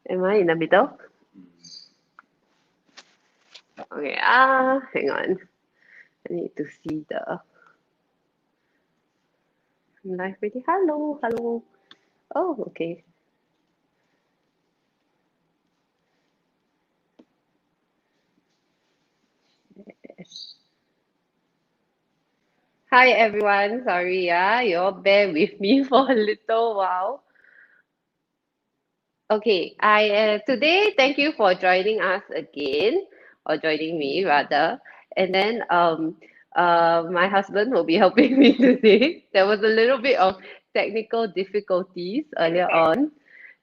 Am I in the middle? Okay, hang on. I need to see the live video. Hello, hello. Oh, okay. Hi everyone. Sorry, you all bear with me for a little while. Okay, I today thank you for joining us again, or joining me rather. And then my husband will be helping me today. There was a little bit of technical difficulties earlier on,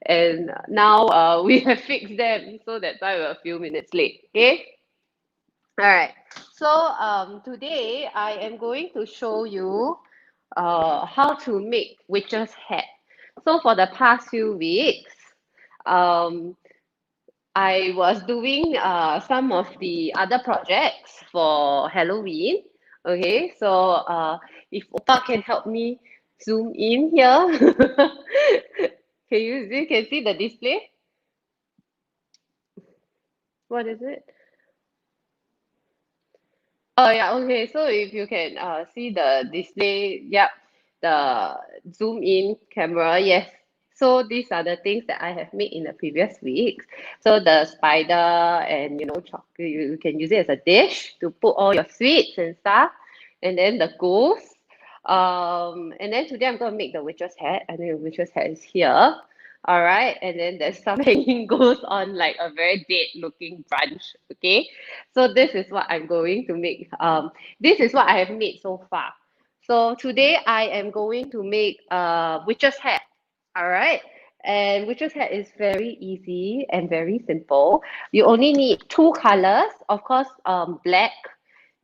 and now we have fixed them, so that's why we're a few minutes late. Okay. All right. So today I am going to show you how to make witch's hat. So for the past few weeks, um, I was doing some of the other projects for Halloween. Okay, so if Opa can help me zoom in here, can see the display? What is it? Oh yeah, okay. So if you can see the display, yep, the zoom in camera, yes. So these are the things that I have made in the previous weeks. So the spider and chocolate, you can use it as a dish to put all your sweets and stuff. And then the ghost. And then today I'm gonna make the witch's hat. I think the witch's hat is here. All right, and then there's some hanging ghosts on like a very dead looking branch. Okay. So this is what I'm going to make. This is what I have made so far. So today I am going to make a witch's hat. All right. And witch's hat is very easy and very simple. You only need two colors. Of course, black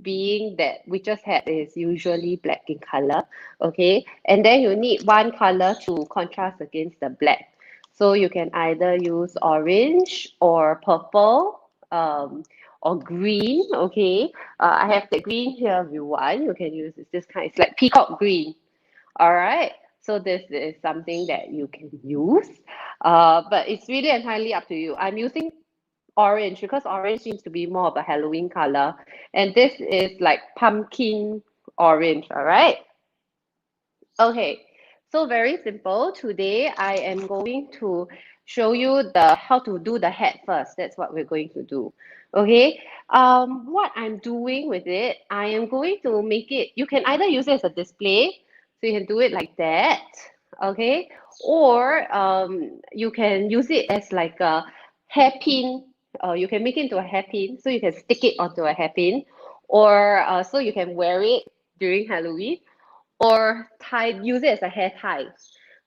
being that witch's hat is usually black in color. Okay. And then you need one color to contrast against the black. So you can either use orange or purple. Or green, okay. I have the green here if you want. You can use this kind. It's like peacock green. All right. So this is something that you can use. But it's really entirely up to you. I'm using orange because orange seems to be more of a Halloween color. And this is like pumpkin orange, all right? Okay, so very simple. Today I am going to show you the how to do the hat first. That's what we're going to do. Okay, what I'm doing with it, I am going to make it, you can either use it as a display, so you can do it like that, okay, or you can use it as like a hairpin. You can make it into a hairpin, so you can stick it onto a hairpin, or so you can wear it during Halloween or use it as a hair tie.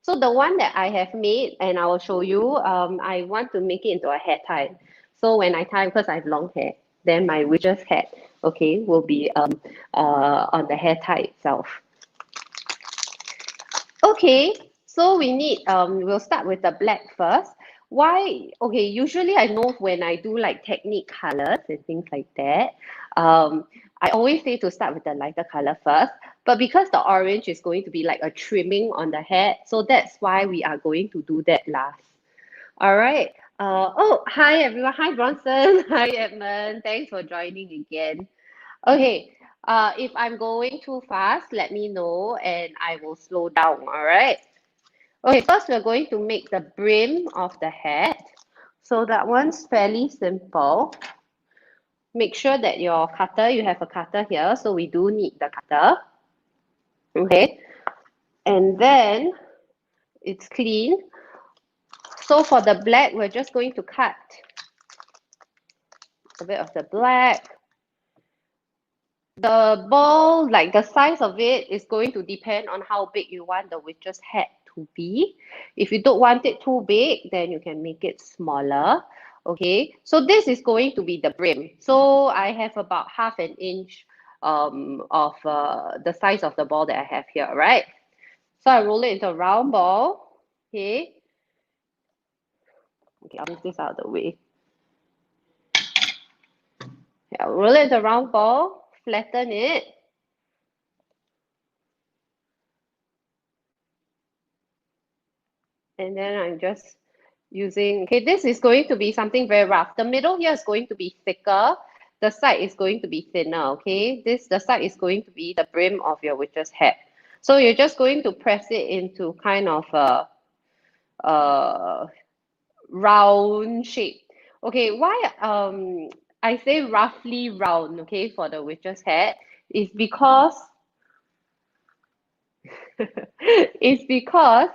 So the one that I have made and I will show you, I want to make it into a hair tie. So when I tie, because I have long hair, then my witch's hat, okay, will be on the hair tie itself. Okay, so we need, we'll start with the black first. Why? Okay, usually I know when I do like technique colors and things like that, I always say to start with the lighter color first. But because the orange is going to be like a trimming on the head, so that's why we are going to do that last. All right. Oh, hi everyone. Hi Bronson. Hi Edmund. Thanks for joining again. Okay. If I'm going too fast, let me know and I will slow down. All right. Okay, first we're going to make the brim of the hat. So that one's fairly simple. Make sure that your cutter, you have a cutter here. So we do need the cutter. Okay. And then it's clean. So for the black, we're just going to cut a bit of the black. The ball, like the size of it, is going to depend on how big you want the witch's hat to be. If you don't want it too big, then you can make it smaller. Okay, so this is going to be the brim. So I have about half an inch of the size of the ball that I have here, right? So I roll it into a round ball. Okay. Okay, I'll move this out of the way. Yeah, roll it into a round ball, flatten it. And then I'm just using, okay, this is going to be something very rough. The middle here is going to be thicker. The side is going to be thinner, okay? The side is going to be the brim of your witch's hat. So you're just going to press it into kind of a round shape. Okay, why I say roughly round, okay, for the witch's hat is because it's because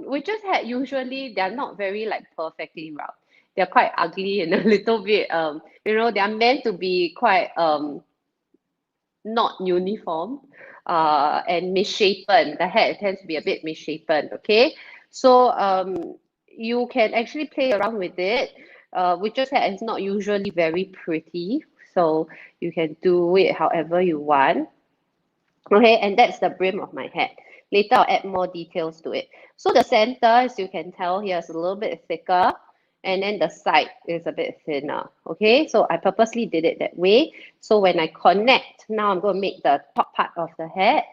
witches hat usually they're not very like perfectly round. They're quite ugly and a little bit they're meant to be quite not uniform and misshapen. The head tends to be a bit misshapen, okay? So you can actually play around with it. Witch's hat is not usually very pretty, so you can do it however you want. Okay, and that's the brim of my hat. Later, I'll add more details to it. So the center, as you can tell here, is a little bit thicker, and then the side is a bit thinner. Okay, so I purposely did it that way. So when I connect, now I'm going to make the top part of the hat.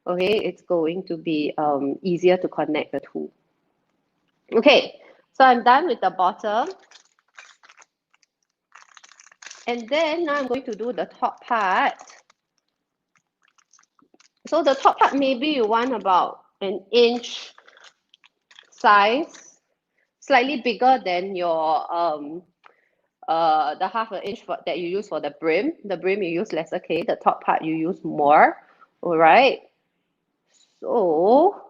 Okay, it's going to be easier to connect the two. Okay, so I'm done with the bottom. And then now I'm going to do the top part. So the top part, maybe you want about an inch size, slightly bigger than your the half an inch that you use for the brim. The brim you use lesser, okay. The top part you use more. All right. So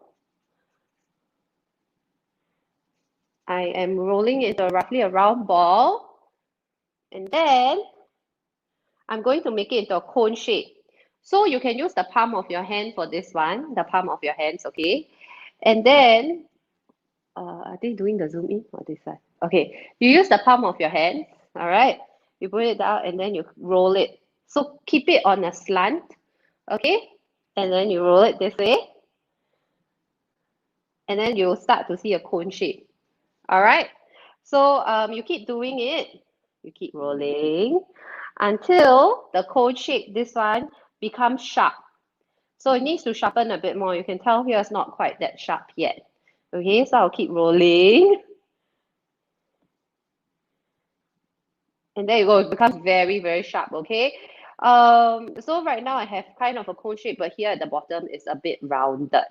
I am rolling into roughly a round ball, and then I'm going to make it into a cone shape. So you can use the palm of your hand for this one, the palm of your hands, okay? And then are they doing the zoom in or this side? Okay, you use the palm of your hand, all right? You put it down and then you roll it. So keep it on a slant, okay? And then you roll it this way. And then you'll start to see a cone shape, all right? So you keep doing it. You keep rolling until the cone shape, this one, becomes sharp. So it needs to sharpen a bit more. You can tell here it's not quite that sharp yet. Okay, so I'll keep rolling. And there you go, it becomes very, very sharp, okay? So right now I have kind of a cone shape, but here at the bottom is a bit rounded.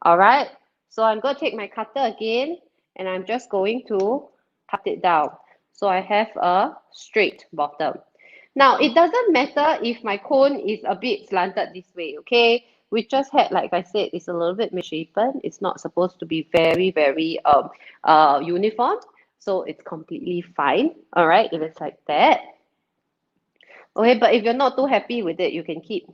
All right, so I'm going to take my cutter again, and I'm just going to cut it down. So I have a straight bottom. Now, it doesn't matter if my cone is a bit slanted this way, okay? We just had, like I said, it's a little bit misshapen. It's not supposed to be very, very uniform. So it's completely fine, all right, if it's like that. Okay, but if you're not too happy with it, you can keep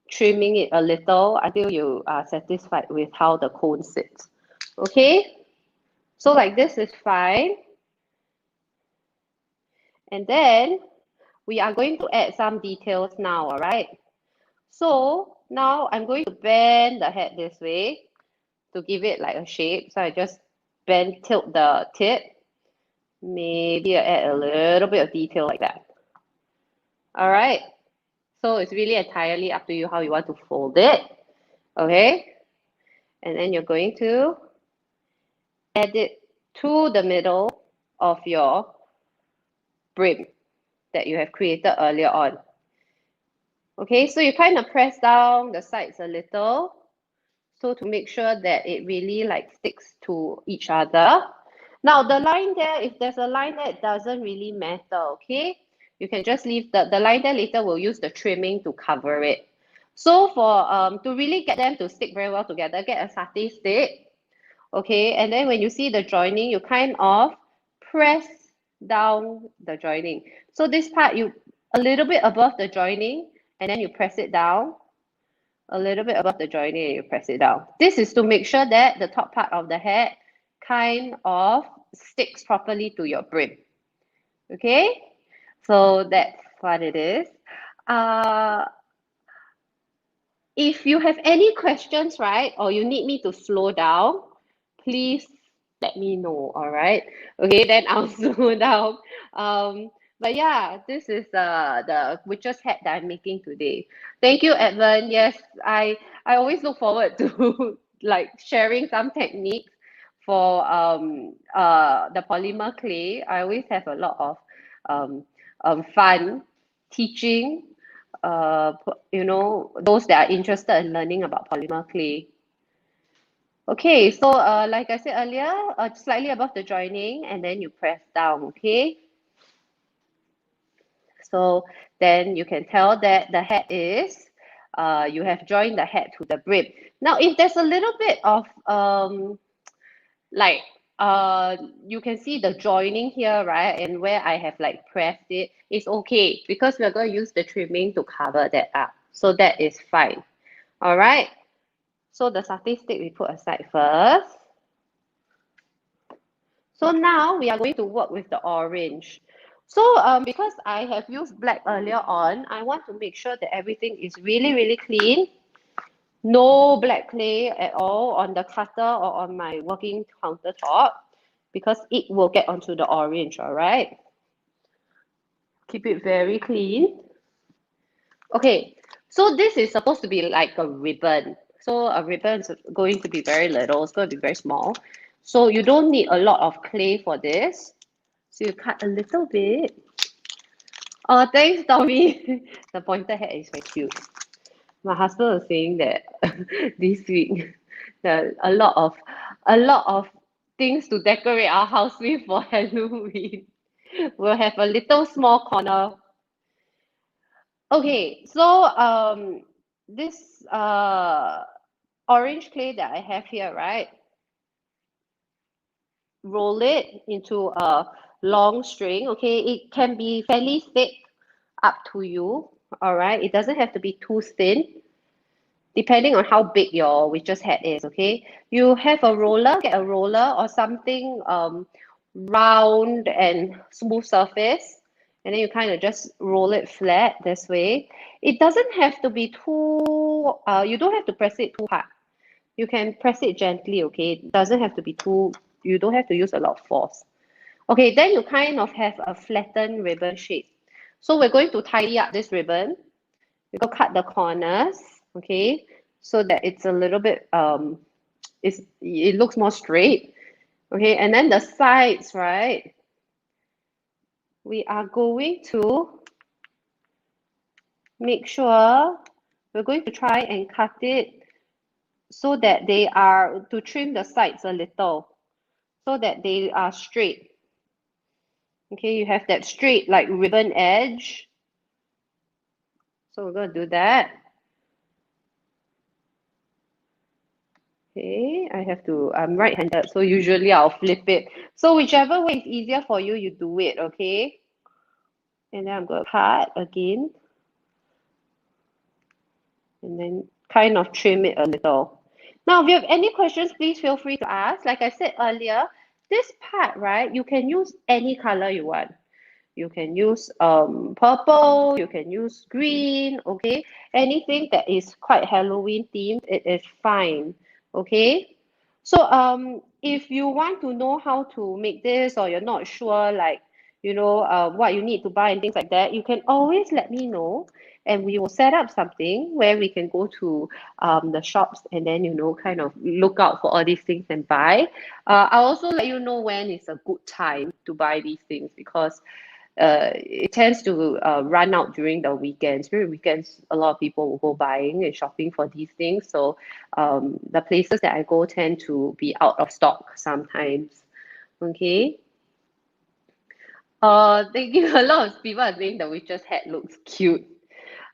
trimming it a little until you are satisfied with how the cone sits. Okay, so like this is fine. And then we are going to add some details now, all right? So now I'm going to bend the head this way to give it like a shape. So I just tilt the tip. Maybe I add a little bit of detail like that. All right. So it's really entirely up to you how you want to fold it. Okay. And then you're going to add it to the middle of your brim that you have created earlier on. Okay, so you kind of press down the sides a little so to make sure that it really like sticks to each other. Now the line there, if there's a line there, it doesn't really matter, okay? You can just leave the line there. Later we'll use the trimming to cover it. So for to really get them to stick very well together, get a satay stick, okay? And then when you see the joining, you kind of press down the joining. So this part, you a little bit above the joining, and then you press it down. A little bit above the joining, and you press it down. This is to make sure that the top part of the head kind of sticks properly to your brim. Okay, so that's what it is. If you have any questions, right, or you need me to slow down, please let me know, all right? Okay, then I'll slow down. But yeah, this is the witch's hat that I'm making today. Thank you, Edmund. Yes, I always look forward to like sharing some techniques for the polymer clay, I always have a lot of fun teaching those that are interested in learning about polymer clay. Okay, so like I said earlier, slightly above the joining, and then you press down, okay? So then you can tell that the head is, you have joined the head to the brim. Now, if there's a little bit of, like, you can see the joining here, right? And where I have like pressed it, it's okay because we're going to use the trimming to cover that up. So that is fine. All right. So the satay stick we put aside first. So now we are going to work with the orange. So because I have used black earlier on, I want to make sure that everything is really, really clean. No black clay at all on the cutter or on my working countertop because it will get onto the orange, all right? Keep it very clean. Okay, so this is supposed to be like a ribbon. So a ribbon is going to be very little, it's going to be very small. So you don't need a lot of clay for this. So you cut a little bit. Oh, thanks, Tommy. The pointer head is very cute. My husband was saying that this week that a lot of things to decorate our house with for Halloween. We'll have a little small corner. Okay, so this orange clay that I have here, right? Roll it into a long string. Okay, it can be fairly thick, up to you. All right, it doesn't have to be too thin, depending on how big your witch's hat is. Okay, you have a roller, get a roller or something round and smooth surface, and then you kind of just roll it flat this way. It doesn't have to be too you don't have to press it too hard. You can press it gently. Okay, it doesn't have to be too, you don't have to use a lot of force. Okay, then you kind of have a flattened ribbon shape. So we're going to tidy up this ribbon. We go cut the corners, okay, so that it's a little bit it looks more straight. Okay, and then the sides, right? We are going to make sure we're going to try and cut it so that they are, to trim the sides a little so that they are straight. Okay, you have that straight like ribbon edge. So we're going to do that. Okay, I have to, I'm right-handed, so usually I'll flip it. So whichever way is easier for you, you do it, okay? And then I'm going to cut again. And then kind of trim it a little. Now, if you have any questions, please feel free to ask. Like I said earlier, this part, right, you can use any color you want. You can use purple, you can use green, okay? Anything that is quite Halloween themed, it is fine, okay? So if you want to know how to make this or you're not sure, like, what you need to buy and things like that, you can always let me know and we will set up something where we can go to the shops and then, kind of look out for all these things and buy. I'll also let you know when is a good time to buy these things because it tends to run out during the weekends. During weekends, a lot of people will go buying and shopping for these things. So the places that I go tend to be out of stock sometimes. Okay. Thank you. A lot of people are saying the witch's hat looks cute.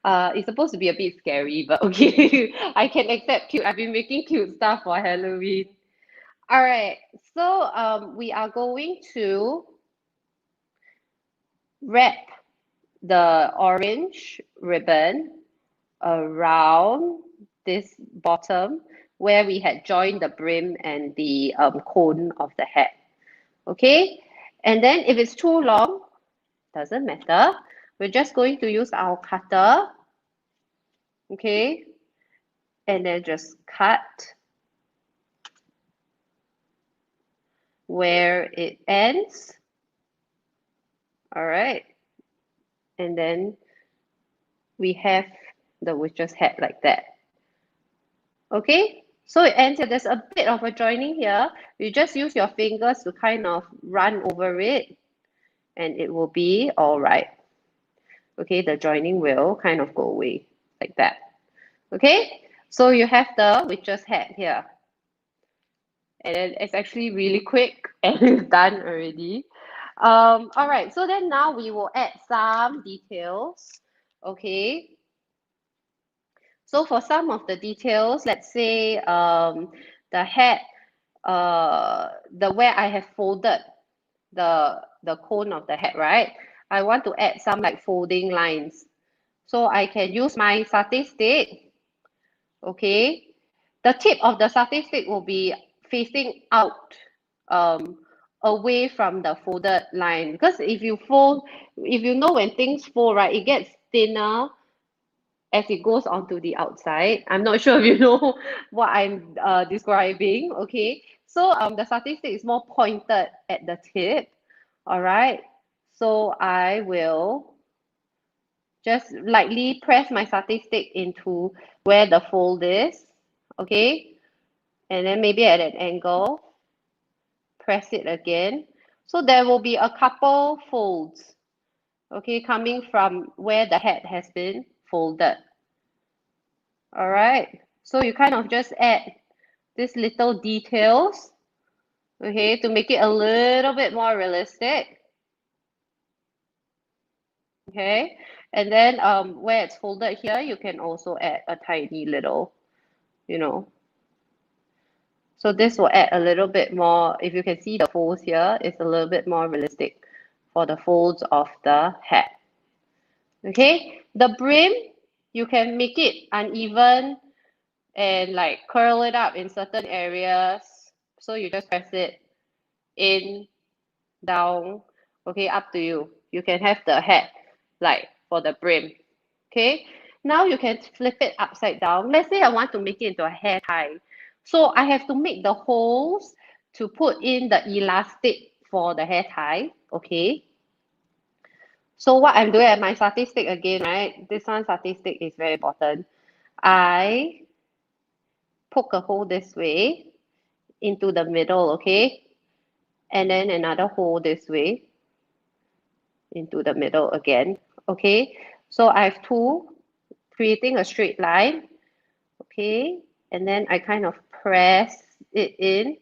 It's supposed to be a bit scary, but okay. I can accept cute. I've been making cute stuff for Halloween. All right. So we are going to wrap the orange ribbon around this bottom where we had joined the brim and the cone of the hat. Okay, and then if it's too long, doesn't matter. We're just going to use our cutter, okay, and then just cut where it ends. All right, and then we have the witch's hat like that. Okay, So it ends here. There's a bit of a joining here. You just use your fingers to kind of run over it, and it will be all right. Okay, the joining will kind of go away like that. Okay, so you have the witch's hat here. And then it's actually really quick and it's done already. All right, so then now we will add some details. Okay, so for some of the details, let's say the hat, the where I have folded the cone of the hat, right? I want to add some like folding lines. So I can use my satay stick. Okay, the tip of the satay stick will be facing out, um, away from the folded line. Because if you fold, if you know when things fold, right, it gets thinner as it goes onto the outside. I'm not sure if you know what I'm describing. Okay, so the satay stick is more pointed at the tip. All right, so I will just lightly press my satay stick into where the fold is. Okay, and then maybe at an angle, press it again. So there will be a couple folds, okay, coming from where the hat has been folded. All right, so you kind of just add these little details, okay, to make it a little bit more realistic. Okay, and then where it's folded here, you can also add a tiny little, you know. So this will add a little bit more, if you can see the folds here, it's a little bit more realistic for the folds of the hat. Okay, the brim, you can make it uneven and like curl it up in certain areas. So you just press it in, down, okay, up to you. You can have the hat like for the brim. Okay, now you can flip it upside down. Let's say I want to make it into a hair tie. So I have to make the holes to put in the elastic for the hair tie. Okay, so what I'm doing at my satay stick again, right? This one satay stick is very important. I poke a hole this way into the middle, okay? And then another hole this way into the middle again, okay? So I have two, creating a straight line, okay? And then I kind of press it in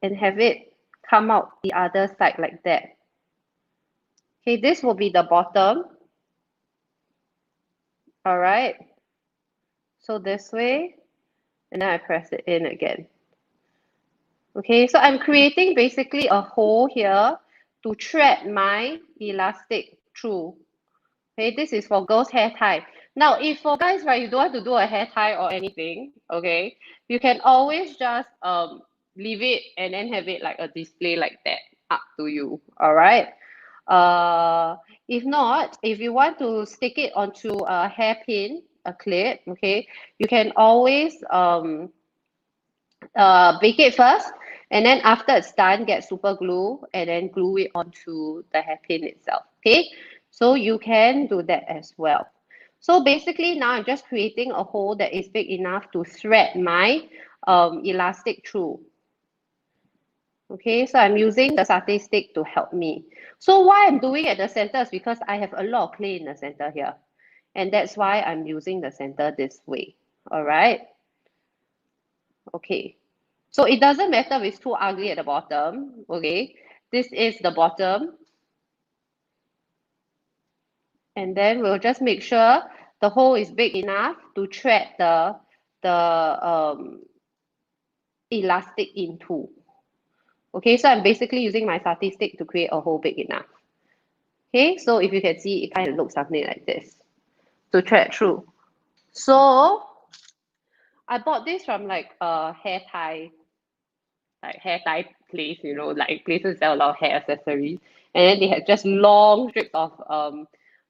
and have it come out the other side like that. Okay, this will be the bottom. All right. So this way, and then I press it in again. Okay, so I'm creating basically a hole here to thread my elastic through. Okay, this is for girls' hair tie. Now, if for guys, right, you don't want to do a hair tie or anything, okay, you can always just leave it and then have it like a display like that. Up to you. All right. If not, if you want to stick it onto a hairpin, a clip, okay, you can always bake it first, and then after it's done, get super glue and then glue it onto the hairpin itself. Okay, so you can do that as well. So basically now I'm just creating a hole that is big enough to thread my elastic through. Okay, so I'm using the satay stick to help me. So why I'm doing at the center is because I have a lot of clay in the center here. And that's why I'm using the center this way. All right. Okay. So it doesn't matter if it's too ugly at the bottom. Okay. This is the bottom. And then we'll just make sure the hole is big enough to thread the elastic into. Okay, so I'm basically using my satay stick to create a hole big enough. Okay, so if you can see, it kind of looks something like this to thread through. So I bought this from like a hair tie place, you know, like places sell a lot of hair accessories. And then they had just long strips of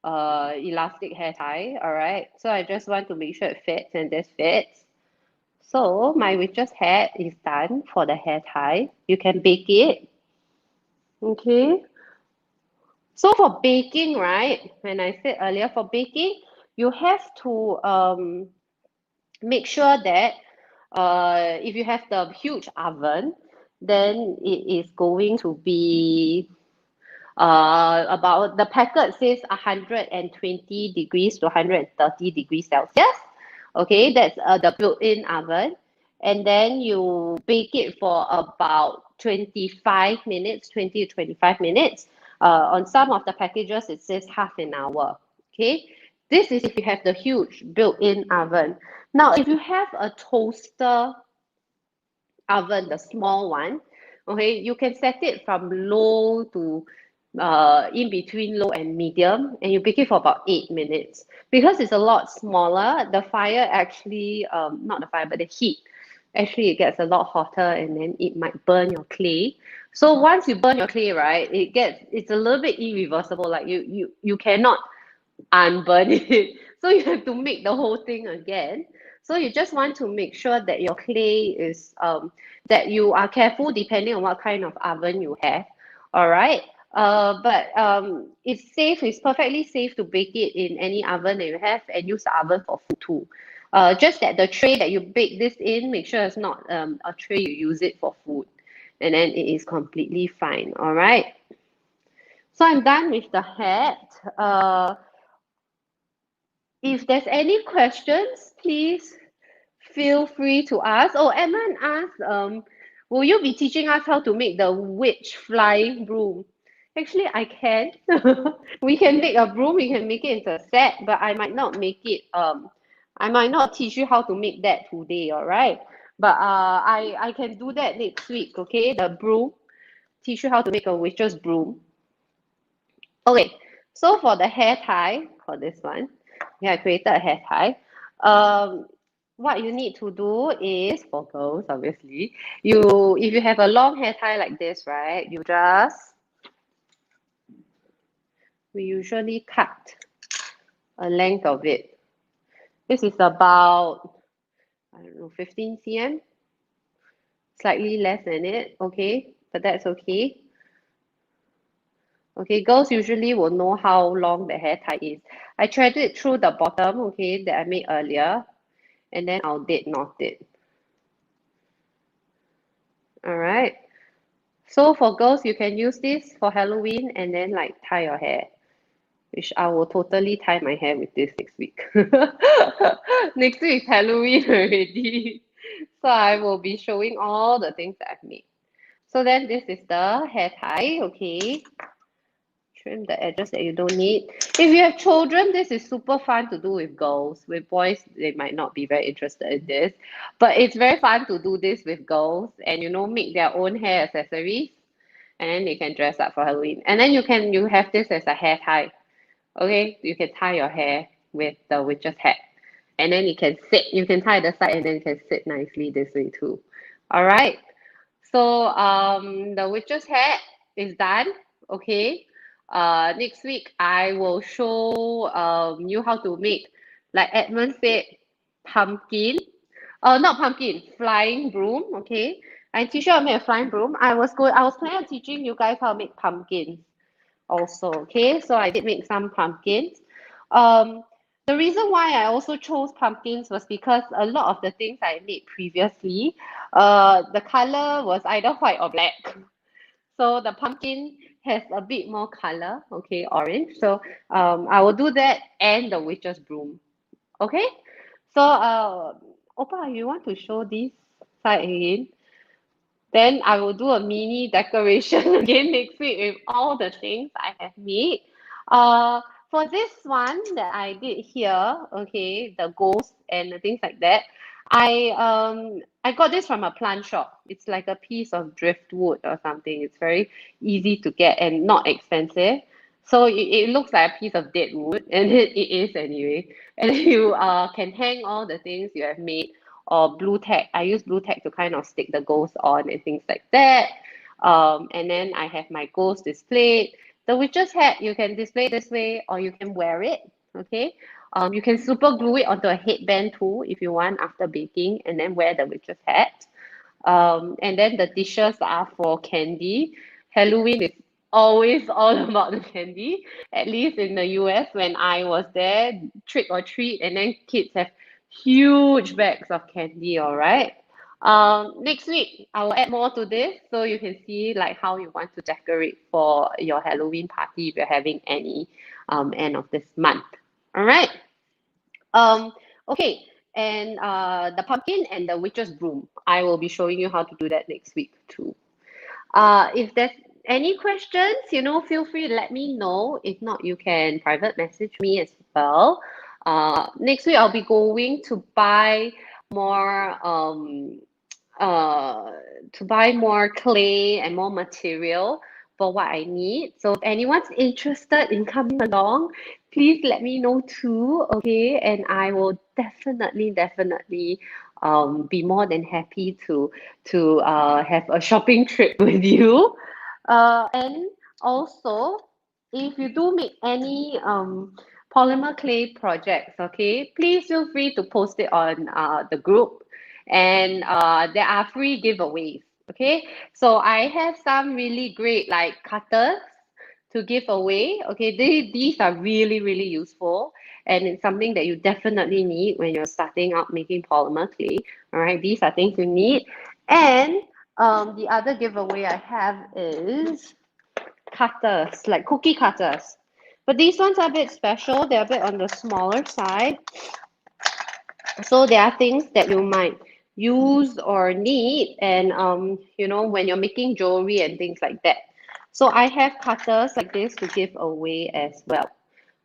elastic hair tie. All right. So I just want to make sure it fits, and this fits. So my witch's hat is done for the hair tie. You can bake it. Okay. So for baking, right? When I said earlier, for baking, you have to make sure that if you have the huge oven, then it is going to be about the packet says 120 degrees to 130 degrees Celsius. Okay, that's the built-in oven. And then you bake it for about 25 minutes, 20 to 25 minutes. On some of the packages, it says half an hour. Okay, this is if you have the huge built-in oven. Now, if you have a toaster oven, the small one, okay, you can set it from low to in between low and medium, and you bake it for about 8 minutes. Because it's a lot smaller, the fire actually, not the fire, but the heat, actually it gets a lot hotter and then it might burn your clay. So once you burn your clay, right, it's a little bit irreversible. Like you cannot unburn it. So you have to make the whole thing again. So you just want to make sure that your clay is that you are careful depending on what kind of oven you have. All right. But it's safe, it's perfectly safe to bake it in any oven that you have and use the oven for food too. Just that the tray that you bake this in, make sure it's not a tray you use it for food. And then it is completely fine. All right. So I'm done with the hat. If there's any questions, please feel free to ask. Oh, Edmund asked, will you be teaching us how to make the witch flying broom? Actually, I can. We can make a broom, we can make it into a set, but I might not make it, I might not teach you how to make that today, all right? But I can do that next week, okay? The broom, teach you how to make a witch's broom. Okay, so for the hair tie, for this one, yeah, I created a hair tie. Um, what you need to do is, for girls, obviously, if you have a long hair tie like this, right, we usually cut a length of it. This is about, I don't know, 15 cm, slightly less than it, okay, but that's okay. Okay, girls usually will know how long the hair tie is. I threaded it through the bottom, okay, that I made earlier, and then I'll date knot it. All right. So for girls, you can use this for Halloween and then like tie your hair, which I will totally tie my hair with this next week. Next week is Halloween already. So I will be showing all the things that I've made. So then this is the hair tie, okay. Trim the edges that you don't need. If you have children, this is super fun to do with girls. With boys, they might not be very interested in this. But it's very fun to do this with girls and make their own hair accessories. And then they can dress up for Halloween. And then you have this as a hair tie. Okay, you can tie your hair with the witch's hat. And then you can tie the side and then you can sit nicely this way too. All right. So the witch's hat is done. Okay. Next week I will show you how to make, like Edmund said, pumpkin. Not pumpkin, flying broom. Okay. I teach you how to make a flying broom. I was planning on teaching you guys how to make pumpkins also. Okay. So I did make some pumpkins. Um, the reason why I also chose pumpkins was because a lot of the things I made previously, the color was either white or black. So the pumpkin has a bit more color, okay, orange. So I will do that and the witch's broom. Okay? So Opa, you want to show this side again? Then I will do a mini decoration again next week with all the things I have made. For this one that I did here, okay, the ghost and the things like that, I got this from a plant shop. It's like a piece of driftwood or something. It's very easy to get and not expensive. So it looks like a piece of dead wood, and it is anyway. And you can hang all the things you have made or blue tack. I use blue tack to kind of stick the ghost on and things like that. And then I have my ghost displayed. The witch's hat, you can display it this way or you can wear it, okay? You can super glue it onto a headband too if you want after baking and then wear the witch's hat. And then the dishes are for candy. Halloween is always all about the candy. At least in the US, when I was there, trick or treat, and then kids have huge bags of candy, all right? Next week, I will add more to this so you can see like how you want to decorate for your Halloween party if you're having any end of this month. All right. Um, okay, and the pumpkin and the witch's broom. I will be showing you how to do that next week too. If there's any questions, feel free to let me know. If not, you can private message me as well. Next week I'll be going to buy more uh, more clay and more material for what I need. So if anyone's interested in coming along, please let me know too, okay? And I will definitely be more than happy to have a shopping trip with you. And also, if you do make any polymer clay projects, okay, please feel free to post it on the group. And there are free giveaways, okay? So I have some really great like cutters to give away. Okay, these are really useful, and it's something that you definitely need when you're starting out making polymer clay. All right, these are things you need. And the other giveaway I have is cutters, like cookie cutters. But these ones are a bit special. They're a bit on the smaller side. So there are things that you might use or need, and when you're making jewelry and things like that. So I have cutters like this to give away as well.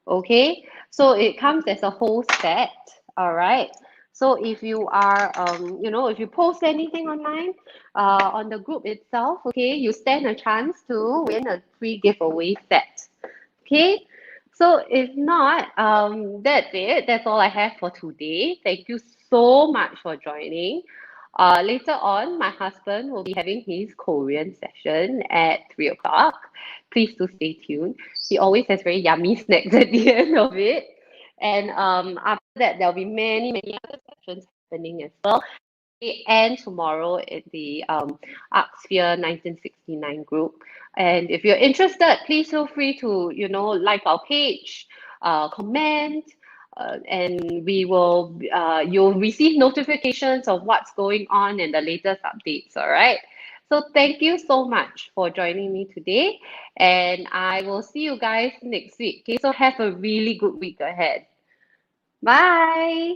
Okay, so it comes as a whole set. All right. So if you are, if you post anything online, on the group itself, okay, you stand a chance to win a free giveaway set. Okay, so if not, that's it. That's all I have for today. Thank you so much for joining. Later on, my husband will be having his Korean session at 3 o'clock. Please do stay tuned. He always has very yummy snacks at the end of it. And after that, there'll be many other sessions happening as well. And tomorrow at the Artsphere 1969 group. And if you're interested, please feel free to, like our page, comment, and you'll receive notifications of what's going on and the latest updates, all right? So thank you so much for joining me today, and I will see you guys next week. Okay, so have a really good week ahead. Bye.